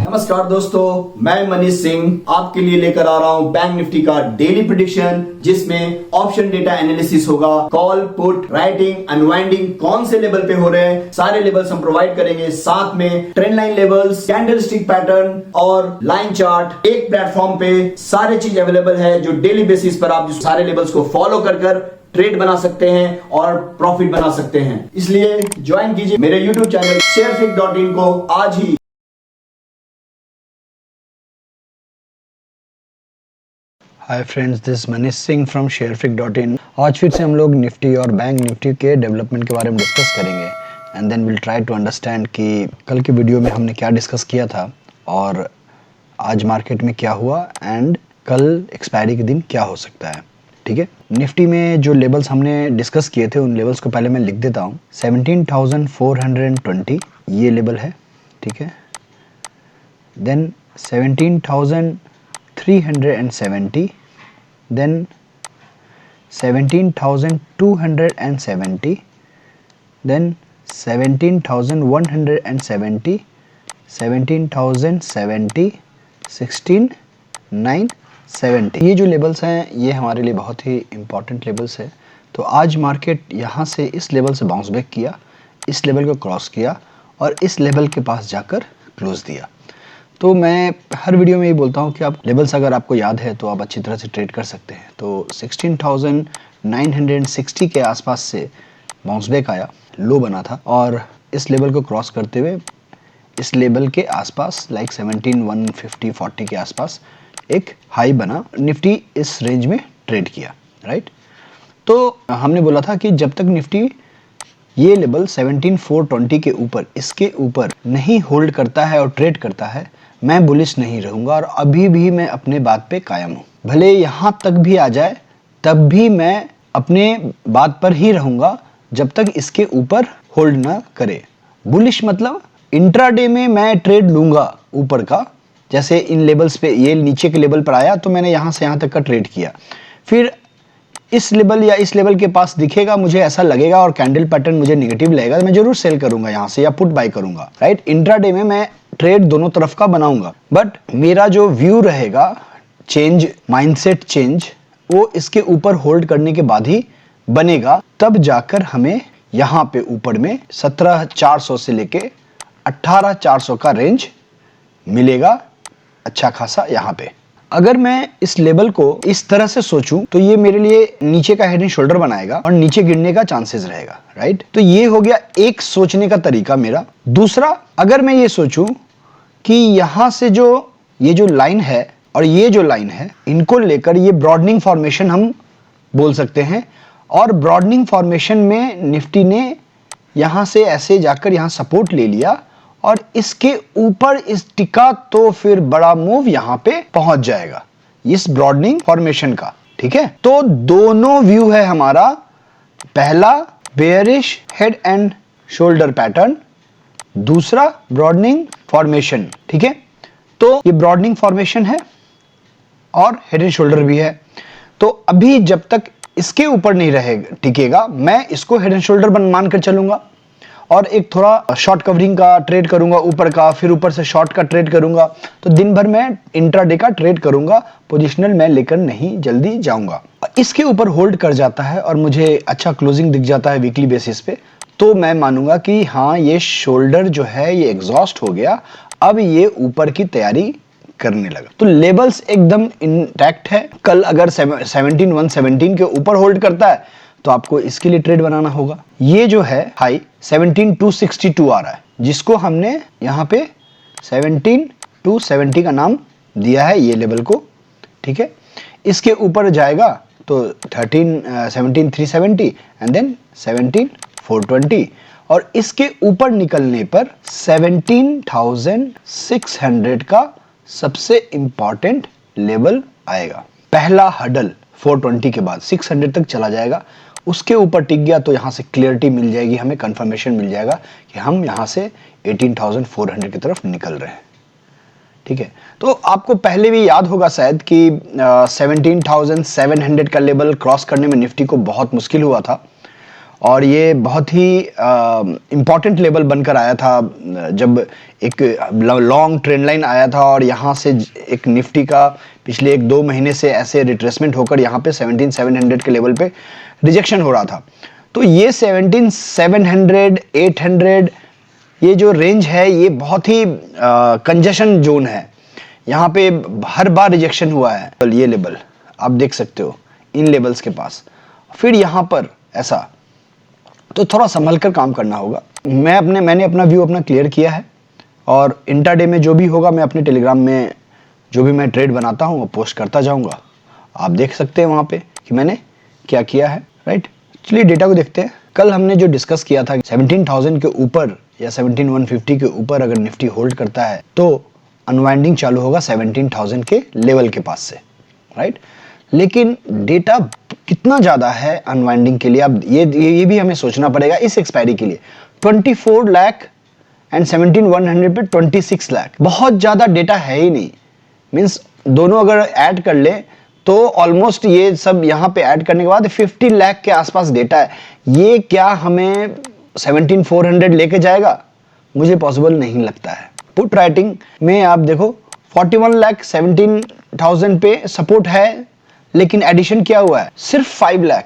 नमस्कार दोस्तों, मैं मनीष सिंह आपके लिए लेकर आ रहा हूं बैंक निफ्टी का डेली प्रेडिक्शन, जिसमें ऑप्शन डेटा एनालिसिस होगा। कॉल, पुट, राइटिंग, अनवाइंडिंग कौन से लेवल पे हो रहे हैं, सारे लेवल्स हम प्रोवाइड करेंगे। साथ में trend line levels, candlestick pattern और लाइन चार्ट एक प्लेटफॉर्म पे सारे चीज अवेलेबल है, जो डेली बेसिस पर आप सारे लेवल्स को फॉलो कर ट्रेड बना सकते हैं और प्रॉफिट बना सकते हैं। इसलिए ज्वाइन कीजिए मेरे YouTube चैनल sharefic.in को आज ही। Hi friends, this Manish Singh from sharefic.in। आज फिर से हम लोग निफ्टी और बैंक निफ्टी के डेवलपमेंट के बारे में डिस्कस करेंगे and then will try to understand कि कल के वीडियो में हमने क्या डिस्कस किया था और आज मार्केट में क्या हुआ एंड कल एक्सपायरी के दिन क्या हो सकता है। ठीक है, निफ्टी में जो लेवल्स हमने डिस्कस किए थे उन लेवल्स को पहले मैं लिख देता हूँ। 17,420 ये लेवल है, ठीक है। Then 17,370, then 17,270, then 17,170, 17,070, 16,970। ये जो लेवल्स हैं ये हमारे लिए बहुत ही इम्पॉर्टेंट लेवल्स है। तो आज मार्केट यहाँ से इस लेवल से बाउंस बैक किया, इस लेवल को क्रॉस किया और इस लेवल के पास जाकर क्लोज दिया। तो मैं हर वीडियो में ये बोलता हूँ कि आप लेवल्स अगर आपको याद है तो आप अच्छी तरह से ट्रेड कर सकते हैं। तो 16,960 के आसपास से बाउंस बैक आया, लो बना था और इस लेवल को क्रॉस करते हुए इस लेवल के आसपास लाइक 17,150-40 के आसपास एक हाई बना। निफ्टी इस रेंज में ट्रेड किया, राइट। तो हमने बोला था कि जब तक निफ्टी ये लेवल 17,420 के ऊपर, इसके ऊपर नहीं होल्ड करता है और ट्रेड करता है, मैं बुलिश नहीं रहूंगा और अभी भी मैं अपने बात पे कायम हूं। भले यहां तक भी आ जाए तब भी मैं अपने बात पर ही रहूंगा जब तक इसके ऊपर होल्ड ना करे। बुलिश मतलब इंट्राडे में मैं ट्रेड लूंगा ऊपर का, जैसे इन लेवल्स पे ये नीचे के लेवल पर आया तो मैंने यहां से यहां तक का ट्रेड किया, फिर इस लेवल या इस लेवल के पास दिखेगा, मुझे ऐसा लगेगा और कैंडल पैटर्न मुझे नेगेटिव लगेगा, मैं जरूर सेल करूंगा यहां से या पुट बाय करूंगा, राइट। इंट्राडे में मैं ट्रेड दोनों तरफ का बनाऊंगा, बट मेरा जो व्यू रहेगा, चेंज, माइंडसेट चेंज, वो इसके ऊपर होल्ड करने के बाद ही बनेगा। तब जाकर हमें यहां पे ऊपर में 17,400 से लेके 18,400 का रेंज मिलेगा अच्छा खासा। यहां पे अगर मैं इस लेवल को इस तरह से सोचूं तो ये मेरे लिए नीचे का हेड एंड शोल्डर बनाएगा और नीचे गिरने का चांसेस रहेगा, राइट। तो ये हो गया एक सोचने का तरीका मेरा। दूसरा, अगर मैं ये सोचूं कि यहां से ये जो लाइन है और ये जो लाइन है, इनको लेकर ये ब्रॉडनिंग फॉर्मेशन हम बोल सकते हैं, और ब्रॉडनिंग फॉर्मेशन में निफ्टी ने यहां से ऐसे जाकर यहां सपोर्ट ले लिया और इसके ऊपर इस टिका तो फिर बड़ा मूव यहां पे पहुंच जाएगा इस ब्रॉडनिंग फॉर्मेशन का, ठीक है। तो दोनों व्यू है हमारा, पहला bearish head and shoulder pattern, दूसरा ब्रॉडनिंग फॉर्मेशन, ठीक है। तो ये ब्रॉडनिंग फॉर्मेशन है और हेड एंड शोल्डर भी है। तो अभी जब तक इसके ऊपर नहीं रहेगा, टिकेगा, मैं इसको हेड एंड शोल्डर मानकर चलूंगा और एक थोड़ा शॉर्ट कवरिंग का ट्रेड करूंगा ऊपर का, फिर ऊपर से शॉर्ट का ट्रेड करूंगा। तो दिन भर मैं इंट्राडे का ट्रेड करूंगा, पोजिशनल मैं लेकर नहीं जल्दी जाऊंगा। इसके ऊपर होल्ड कर जाता है और मुझे अच्छा क्लोजिंग दिख जाता है वीकली बेसिस पे, तो मैं मानूंगा कि हाँ, ये शोल्डर जो है ये एग्जॉस्ट हो गया, अब ये ऊपर की तैयारी करने लगा। तो लेवल्स एकदम इंटैक्ट है। कल अगर 17,117 के ऊपर होल्ड करता है तो आपको इसके लिए ट्रेड बनाना होगा। ये जो है हाई 17,262 आ रहा है, जिसको हमने यहाँ पे 17,270 का नाम दिया है ये लेवल को, ठीक है। इसके ऊपर जाएगा तो 17,370 एंड देन 17,420 और इसके ऊपर निकलने पर 17,600 का सबसे इंपॉर्टेंट लेवल आएगा। पहला हडल 420 के बाद 600 तक चला जाएगा, उसके ऊपर टिक गया तो यहां से क्लियरिटी मिल जाएगी, हमें कंफर्मेशन मिल जाएगा कि हम यहां से 18,400 की तरफ निकल रहे हैं, ठीक है। तो आपको पहले भी याद होगा शायद कि 17,700 का लेवल क्रॉस करने में निफ्टी को बहुत मुश्किल हुआ था और ये बहुत ही इम्पॉर्टेंट लेवल बनकर आया था जब एक लॉन्ग ट्रेंड लाइन आया था और यहाँ से एक निफ्टी का पिछले 1-2 महीने से ऐसे रिट्रेसमेंट होकर यहाँ पे 17,700 के लेवल पे रिजेक्शन हो रहा था। तो ये 17,700 800 ये जो रेंज है ये बहुत ही कंजेशन जोन है, यहाँ पे हर बार रिजेक्शन हुआ है। ये लेवल आप देख सकते हो इन लेवल्स के पास, फिर यहाँ पर ऐसा, तो थोड़ा संभल कर काम करना होगा। मैंने अपना व्यू अपना क्लियर किया है और इंट्राडे में जो भी होगा मैं अपने टेलीग्राम में जो भी मैं ट्रेड बनाता हूँ वो पोस्ट करता जाऊँगा। आप देख सकते हैं वहाँ पे कि मैंने क्या किया है, राइट। चलिए डेटा को देखते हैं। कल हमने जो डिस्कस किया था 17,000 के ऊपर या 17,150 के ऊपर अगर निफ्टी होल्ड करता है तो अनवाइंडिंग चालू होगा 17,000 के लेवल के पास से, राइट। लेकिन डेटा कितना ज़्यादा है अनवाइंडिंग के लिए, अब ये भी हमें सोचना पड़ेगा इस एक्सपायरी के लिए। 24 लाख एंड 17,100 पे 26 लाख, बहुत ज़्यादा डेटा है ही नहीं। मीन्स दोनों अगर ऐड कर ले तो ऑलमोस्ट ये सब यहाँ पे ऐड करने के बाद 50 लाख के आसपास डेटा है। ये क्या हमें 17,400 लेके जाएगा? मुझे पॉसिबल नहीं लगता है। पुट राइटिंग में आप देखो 41 लाख 17,000 पे सपोर्ट है, लेकिन एडिशन क्या हुआ है? सिर्फ 5 लाख।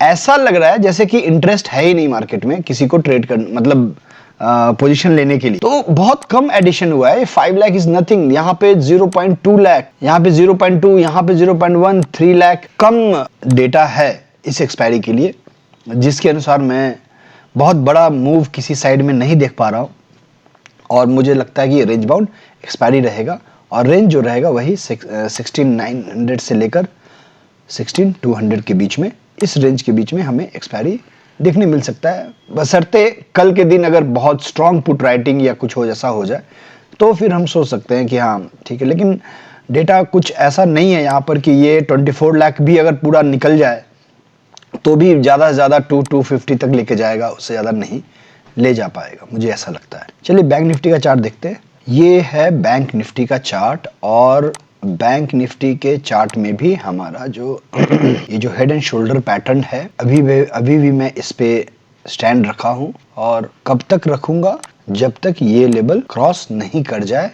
ऐसा लग रहा है जैसे कि इंटरेस्ट है ही नहीं मार्केट में किसी को ट्रेड कर मतलब पोजीशन लेने के लिए, तो बहुत कम एडिशन हुआ है। 5 लाख इज नथिंग। यहाँ पे 0.2 लाख, यहाँ पे 0.2, यहाँ पे 0.1, 3 लाख कम डेटा है इस एक्सपायरी के लिए, जिसके अनुसार मैं बहुत बड़ा मूव किसी साइड में नहीं देख पा रहा हूँ। और मुझे लगता है कि ये रेंज बाउंड एक्सपायरी रहेगा और रेंज जो रहेगा वही 16,900 से लेकर 16,200 के बीच में, इस रेंज के बीच में हमें एक्सपायरी देखने मिल सकता है। बशर्ते कल के दिन अगर बहुत स्ट्रॉन्ग पुट राइटिंग या कुछ हो जैसा हो जाए तो फिर हम सोच सकते हैं कि हाँ ठीक है, लेकिन डेटा कुछ ऐसा नहीं है यहाँ पर कि ये 24 लाख भी अगर पूरा निकल जाए तो भी ज़्यादा से ज़्यादा 250 तक लेके जाएगा, उससे ज़्यादा नहीं ले जा पाएगा, मुझे ऐसा लगता है। चलिए बैंक निफ्टी का चार्ट देखते हैं। ये है बैंक निफ्टी का चार्ट और बैंक निफ्टी के चार्ट में भी हमारा जो ये जो हेड एंड शोल्डर पैटर्न है अभी भी मैं इस पे स्टैंड रखा हूं और कब तक रखूंगा? जब तक ये लेवल क्रॉस नहीं कर जाए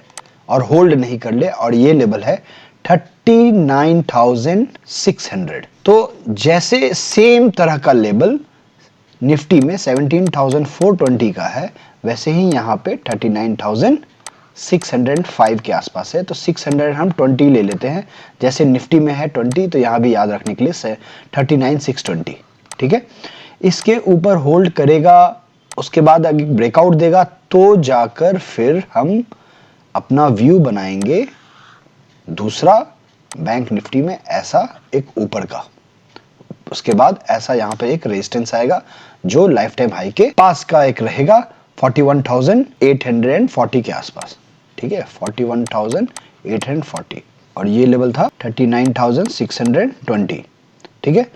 और होल्ड नहीं कर ले, और ये लेवल है 39,600। तो जैसे सेम तरह का लेवल निफ्टी में 17,420 का है, वैसे ही यहाँ पे 39,605 के आसपास है। तो 600 हम 20 ले लेते हैं, जैसे निफ्टी में है 20 तो यहाँ भी याद रखने के लिए 39,620, ठीक है। इसके ऊपर होल्ड करेगा, उसके बाद अगर ब्रेकआउट देगा तो जाकर फिर हम अपना व्यू बनाएंगे दूसरा बैंक निफ्टी में ऐसा एक ऊपर का। उसके बाद ऐसा यहाँ पे एक रेजिस्टेंस आएगा जो लाइफ टाइम हाई के पास का एक रहेगा 41,840 के आसपास, ठीक है, 41,840, और ये लेवल था 39,620, ठीक है।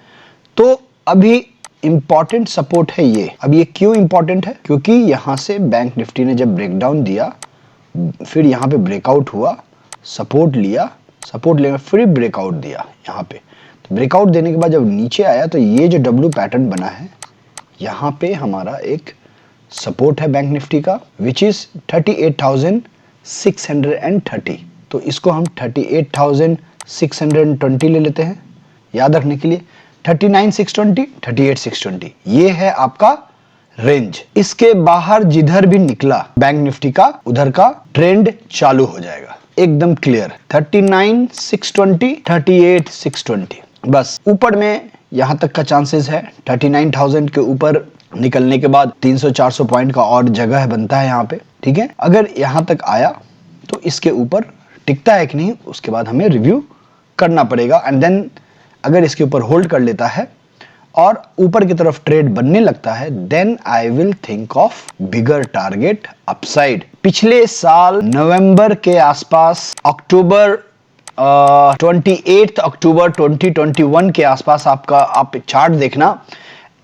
तो अभी इंपॉर्टेंट सपोर्ट है ये। अब ये क्यों इंपॉर्टेंट है? क्योंकि यहाँ से बैंक निफ्टी ने जब ब्रेकडाउन दिया, फिर यहाँ पे ब्रेकआउट हुआ, सपोर्ट लिया, सपोर्ट लेकर फिर ब्रेकआउट दिया यहाँ पे। तो ब्रेकआउट देने के बाद जब नीचे आया तो ये जो डब्ल्यू पैटर्न बना है, यहाँ पे हमारा एक सपोर्ट है बैंक निफ्टी का विच इज 38,630। तो इसको हम 38,620 ले लेते हैं याद रखने के लिए। 39,620, 38,620 ये है आपका रेंज। इसके बाहर जिधर भी निकला बैंक निफ्टी का, उधर का ट्रेंड चालू हो जाएगा, एकदम क्लियर। 39,620, 38,620, बस ऊपर में यहां तक का चांसेस है। 39,000 के ऊपर निकलने के बाद 300-400 पॉइंट का और जगह बनता है यहाँ पे, ठीक है। अगर यहाँ तक आया तो इसके ऊपर टिकता है कि नहीं, उसके बाद हमें रिव्यू करना पड़ेगा। एंड देन अगर इसके ऊपर होल्ड कर लेता है और ऊपर की तरफ ट्रेड बनने लगता है, then I will think of bigger target upside. पिछले साल नवंबर के आसपास, अक्टूबर 28 अक्टूबर 2021 के आसपास आपका आप चार्ट देखना,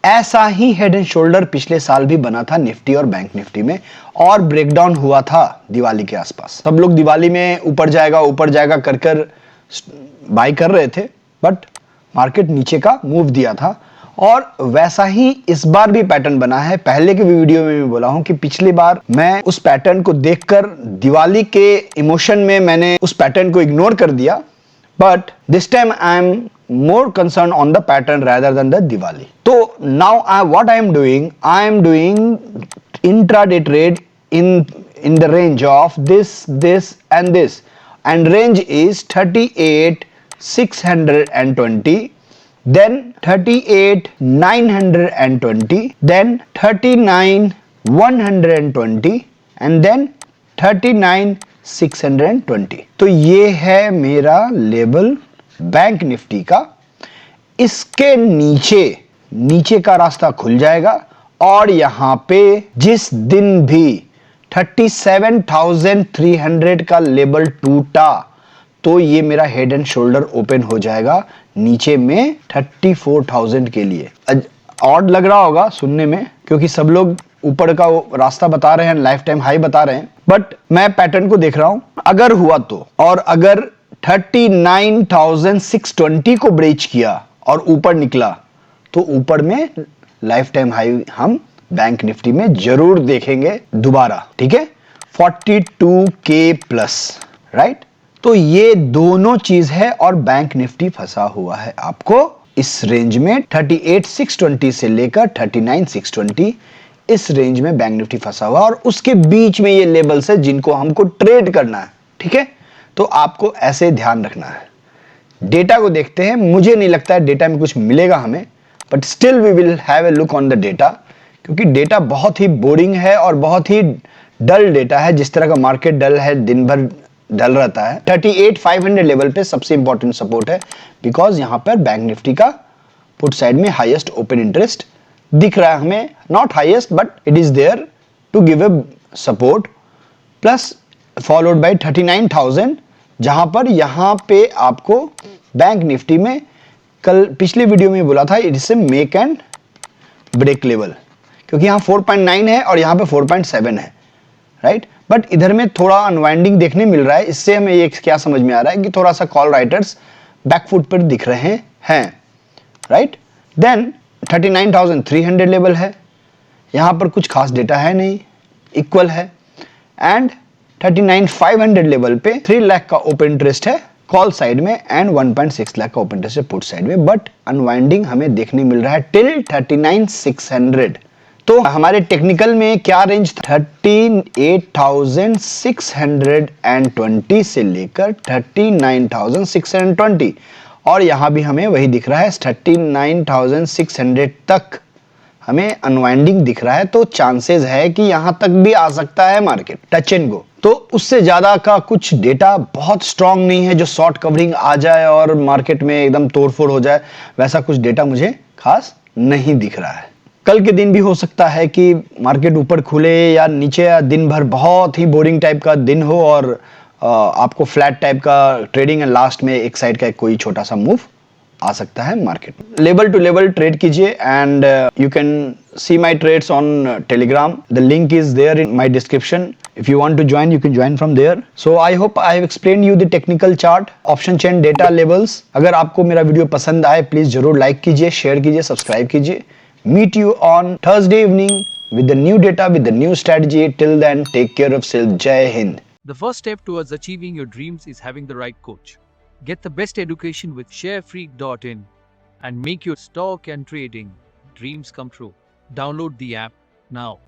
ऐसा ही हेड एंड शोल्डर पिछले साल भी बना था निफ्टी और बैंक निफ्टी में, और ब्रेकडाउन हुआ था दिवाली के आसपास। सब लोग दिवाली में ऊपर जाएगा कर बाय कर रहे थे, बट मार्केट नीचे का मूव दिया था और वैसा ही इस बार भी पैटर्न बना है। पहले के वीडियो में मैं बोला हूं कि पिछली बार मैं उस पैटर्न को देखकर दिवाली के इमोशन में मैंने उस पैटर्न को इग्नोर कर दिया, but this time I am more concerned on the pattern rather than the Diwali. So now what I am doing intraday trade in the range of this and this, and range is 38,620, then 38,920, then 39,120 and then 39,620. तो ये है मेरा level bank Nifty का। इसके नीचे का रास्ता खुल जाएगा और यहां पे जिस दिन भी 37,300 का लेवल टूटा तो ये मेरा हेड एंड शोल्डर ओपन हो जाएगा नीचे में 34,000 के लिए। ऑड लग रहा होगा सुनने में क्योंकि सब लोग ऊपर का रास्ता बता रहे हैं, लाइफ टाइम हाई बता रहे हैं, बट मैं पैटर्न को देख रहा हूं। अगर हुआ तो, और अगर 39,620 को ब्रेच किया और ऊपर निकला तो ऊपर में लाइफ टाइम हाई हम बैंक निफ्टी में जरूर देखेंगे दोबारा, ठीक है, 42K प्लस, राइट। तो ये दोनों चीज है और बैंक निफ्टी फंसा हुआ है आपको इस रेंज में 38,620 से लेकर 39,620, इस रेंज में बैंक निफ्टी फंसा हुआ और उसके बीच में ये लेवल्स है जिनको हमको ट्रेड करना है, ठीक है। तो आपको ऐसे ध्यान रखना है। डेटा को देखते हैं। मुझे नहीं लगता है डेटा में कुछ मिलेगा हमें, but still we will have a look on the data, क्योंकि डेटा बहुत ही बोरिंग है और बहुत ही डल डेटा है। जिस तरह का मार्केट डल है, दिन भर डल रहता है। 38,500 लेवल पे सबसे इंपॉर्टेंट सपोर्ट है, बिकॉज यहां पर बैंक निफ्टी का पुट साइड में हाईएस्ट ओपन इंटरेस्ट दिख रहा है हमें, not highest but it is there to give a support, plus followed by 39,000, जहां पर यहां पे आपको बैंक निफ्टी में कल पिछले वीडियो में बोला था it is a make and break level, क्योंकि यहां 4.9 है और यहां पे 4.7 है, राइट। बट इधर में थोड़ा अनवाइंडिंग देखने मिल रहा है। इससे हमें ये क्या समझ में आ रहा है कि थोड़ा सा कॉल राइटर्स बैकफुट पर दिख रहे हैं, राइट। देन 39,300 लेवल है, यहां पर कुछ खास डेटा है नहीं, इक्वल है। एंड 39,500 लेवल पे 3 लाख का ओपन इंटरेस्ट है कॉल साइड में एंड 1.6 लाख का ओपन इंटरेस्ट है पुट साइड में, बट अनवाइंडिंग हमें देखने मिल रहा है टिल 39,600। तो हमारे टेक्निकल में क्या रेंज, 38,620 से लेकर 39,620, और यहां भी हमें वही दिख रहा है 39,600 तक हमें अनवाइंडिंग दिख रहा है। तो चांसेस है कि यहां तक भी आ सकता है मार्केट, टच एंड गो। तो उससे ज्यादा का कुछ डेटा बहुत स्ट्रांग नहीं है जो शॉर्ट कवरिंग आ जाए और मार्केट में एकदम तोड़फोड़ हो जाए, वैसा कुछ डेटा मुझे खास नहीं दिख रहा है। कल के दिन भी हो सकता है कि मार्केट ऊपर खुले या नीचे, या दिन भर बहुत ही बोरिंग टाइप का दिन हो और आपको फ्लैट टाइप का ट्रेडिंग है, लास्ट में एक साइड का कोई छोटा सा मूव आ सकता है market. Level to level trade कीजिए and you can see my trades on Telegram, the link is there in my description. If you want to join, you can join from there. So I hope I have explained you the technical chart, option chain data levels. अगर आपको मेरा video पसंद आए please जरूर like कीजिए, share कीजिए, subscribe कीजिए। Meet you on Thursday evening with the new data, with the new strategy. Till then, take care of self. Jai Hind. The first step towards achieving your dreams is having the right coach. Get the best education with sharefreak.in and make your stock and trading dreams come true. Download the app now.